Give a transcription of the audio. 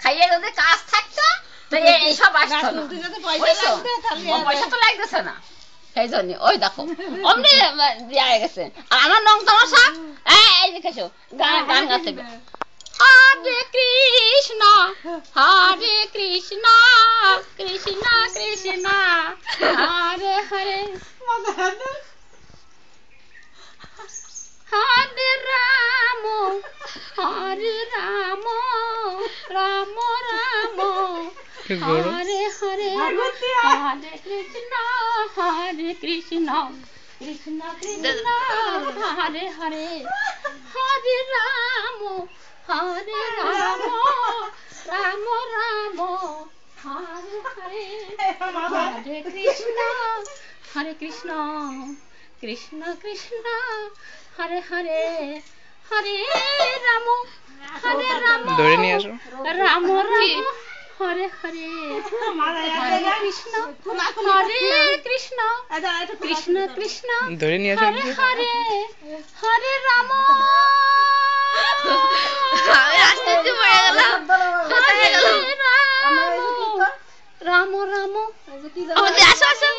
খাইয়ে যদি কাজ থাকতো তো এইসব আসতো না। পয়সা তো লাগতেছে না, সেই জন্য ওই দেখো অমনি দিয়ে গেছে। আর আমার নং তামাশা এই যে খেছো গান গান গাতে হরে কৃষ্ণ হরে কৃষ্ণ কৃষ্ণ কৃষ্ণ হরে হরে হরে রাম হরে রাম রাম রাম হরে হরে হরে কৃষ্ণ কৃষ্ণ কৃষ্ণ হরে হরে হরে রাম রাম রাম হরে হরে হরে কৃষ্ণ কৃষ্ণ কৃষ্ণ হরে হরে হরে রাম ধরে নিয়ে আসো। রাম রাম হরে হরে হরে কৃষ্ণ কৃষ্ণ কৃষ্ণ ধরে নিয়ে আসো। হরে হরে হরে রাম রাম রাম আসো আসো